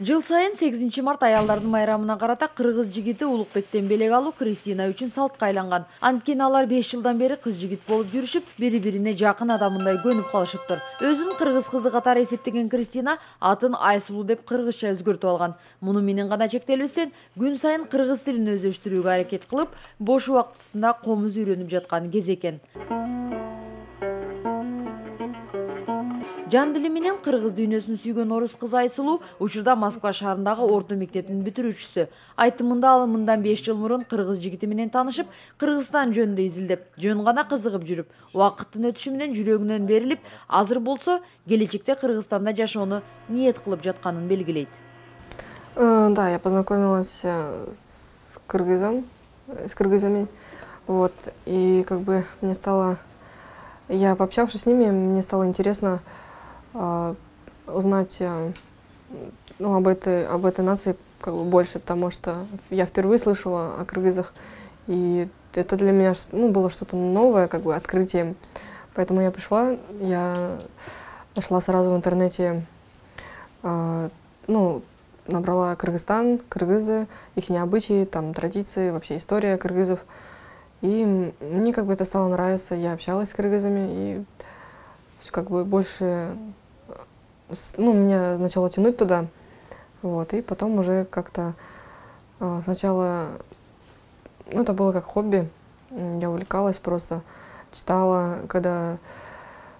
Жыл сайын 8 март аялдардын майрамына карата кыргыз жигити Улукбектен белек алуу Кристина үчүн салтка айланган. Анткени алар 5 жылдан бери кыз жигит болуп жүрүшүп, бири-бирине жакын адамындай көнүп калышыптыр. Өзүн кыргыз кызы катары эсептеген Кристина атын Айсулуу деп кыргызча өзгөртүп алган. Муну менен гана чектелбестен, күн сайын кыргыз тилин өздөштүрүүгө аракет кылып, бош убактысында комуз үйрөнүп жаткан кез экен. Жан дили менен кыргыз дүйнөсүн сүйгөн орус кызы Айсулуу учурда Москва шаарындагы орто мектептин бүтүрүүчүсү. Айтымында ал мындан 5 жыл мурун кыргыз жигити менен таанышып, Кыргызстан жөнүндө изилдеп, жөн гана кызыгып жүрүп, убакыттын өтүшү менен жүрөгүнөн берилип, азыр болсо келечекте Кыргызстанда жашоону ниет кылып жатканын белгилейт. Да, я познакомилась с кыргызами, вот, и я пообщавшись с ними, мне стало интересно узнать об этой нации больше, потому что я впервые слышала о кыргызах, и это для меня было что-то новое, открытие. Поэтому я пришла, я нашла сразу в интернете, набрала Кыргызстан, кыргызы, их обычаи, там, традиции, вообще история кыргызов. И мне это стало нравиться, я общалась с кыргызами, и больше, меня начало тянуть туда, вот, и потом уже как-то сначала, это было как хобби, я увлекалась просто, читала, когда,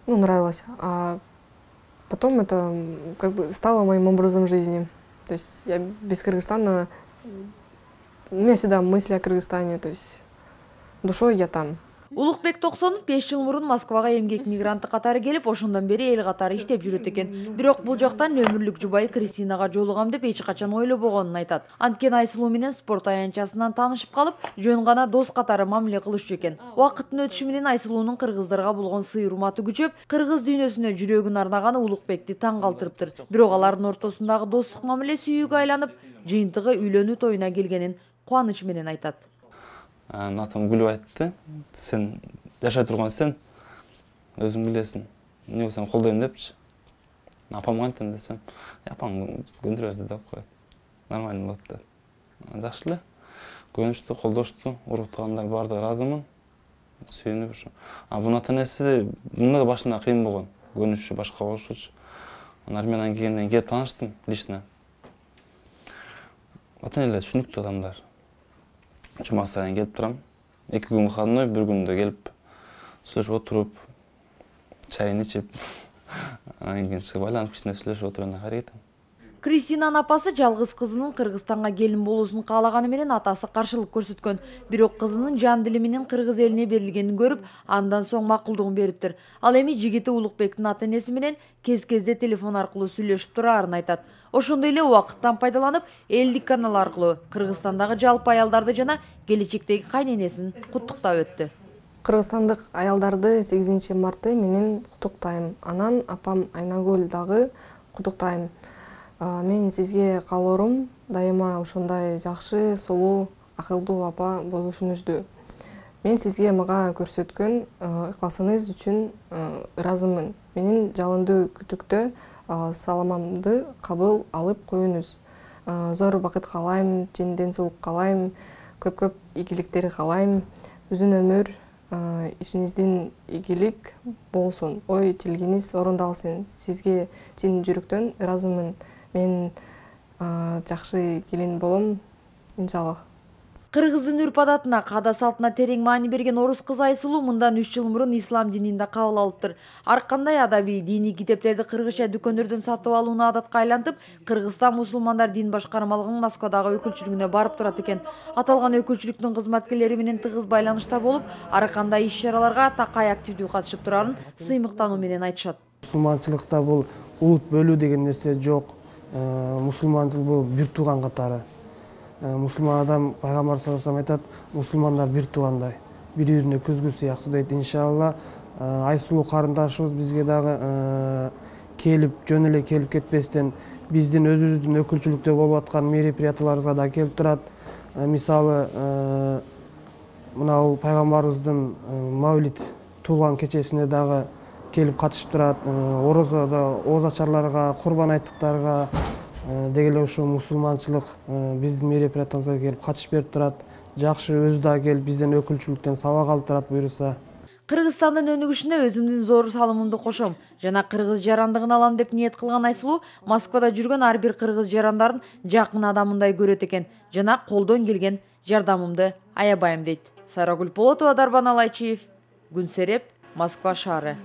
нравилось, а потом это стало моим образом жизни, то есть я без Кыргызстана, у меня всегда мысли о Кыргызстане, то есть душой я там. Улукбек Токсонов 5 жыл мурун Москвага эмгек мигранты катары келип, ошондон бери эл катары иштеп жүрөт экен. Бирок бул жактан өмүрлүк жубайы Кристинага жолугам деп эч качан ойлобогонун айтат. Анткени Айсулуу менен спорт аянтчасынан таанышып калып, жөн гана дос катары мамиле кылышчу экен. Убакыттын өтүшү менен Айсулуунун кыргыздарга болгон сый урматы күчөп, кыргыз дүйнөсүнө жүрөгүн арнаганы Улукбекти таң калтырыптыр. Бирок алардын ортосундагы достук мамиле сүйүүгө айланып, жыйынтыгы үйлөнүү тоюна келгенин кубаныч менен айтат. Атам күлүп айтты, сен жашай турган сен өзүң билесиң, эмнеге сени колдойм депчи. Апамга айтам десем, апаң көндүрө берди деп коет. Нормально болот деп. Жакшы эле. Көнүштү, колдошту, уруктагандар баардыгы ыраазымын. Сүйүнүп ушу. Бунун ата-энеси мында башында кыйын болгон, көнүшү башка болушучу. Армениядан келгенден келип тааныштым лично. Ата-энелер түшүнүктүү адамдар. Жума сайын келип турам. 2 күн выходной, 1 күндө келип, сүйлөшүп отуруп, чайын ичип, анан кийин чыгып айланып кичине сүйлөшүп отуруп кетем. Кристинанын апасы жалгыз кызынын Кыргызстанга келин болуусун каалаганы менен атасы каршылык көрсөткөн. Бирок кызынын жан дили менен кыргыз элине берилгенин көрүп, андан соң макулдугун бериптир. Ал эми жигити Улукбектин ата-энеси менен кез-кезде телефон аркылуу сүйлөшүп турарын айтат. Ошондой эле убакыттан пайдаланып, элдик канал аркылуу Кыргызстандагы жалпы аялдарды жана келечектеги кайненесин куттуктап өттү. Кыргызстандык аялдарды 8 марты менен куттуктайм. Анан апам Айнагүл дагы куттуктайм. Мен сизге каалоорум дайыма ошондой жакшы, сулуу, акылдуу апа болушуңузду. Мен сизге мага көрсөткөн ыкласыңыз үчүн ыраазымын. Менин жалындуу күтүктө саламымды кабыл алып коюңуз. Зор бакыт каалайм, ден соолук каалайм, көп ийгиликтер каалайм. Uzun ömür, işinizden iyilik bolsun. Ой tilginiz орундалсын. Sizge çin жүрөктөн ыраазымын. Мен жакшы келин болом, иншаллах. Кыргыздын үрп-адатына, каада салтына терең маани берген орус кызы Айсулуу мындан 3 жыл мурун ислам дининде кабыл алыптыр. Ар кандай адабий диний китептерди кыргызча дүкөндөрдөн сатып алууну адатка айлантып, Кыргызстан мусулмандар дин башкармалыгынын Москвадагы өкүлчүлүгүнө барып турат экен. Аталган өкүлчүлүктүн кызматкерлери менен тыгыз байланышта болуп, ар кандай иш-чараларга такай активдүү катышып турарын сыймыктануу менен айтышат. Мусулманчылыкта бул улут бөлүү деген нерсе жок. Мусулманчылык бул бир тууган катары. Мусулман адам пайгамбар саллаллаху алейхи айтат, мусулмандар бир туугандай, бири-бирине көзгү сыяктуу дейт. Иншалла Айсулуу карындашыбыз бизге дагы жөн эле келип кетпестен биздин өзүбүздүн өкүлчүлүктө болуп аткан мероприятияларыбызга да келип турат. Мисалы, мына пайгамбарыбыздын Мавлид туулган кечесине дагы келип катышып турат. Орозодо ооз ачарларга, курбан айттыктарга деги эле ушул мусулманчылык биздин мероприятиябызга келип катышып берип турат. Жакшы өзү да келип бизден өкүлчүлүктөн сабак алып турат буюрса. Кыргызстандын өнүгүшүнө өзүмдүн зор салымымды кошом жана кыргыз жарандыгын алам деп ниет кылган Айсулуу Москвада жүргөн ар бир кыргыз жарандарын жакын адамындай көрөт экен жана колдон келген жардамымды аябайм дейт. Сайрагүл Полотова, Дарбан Алайчиев, Күн Сереп, Москва шаары.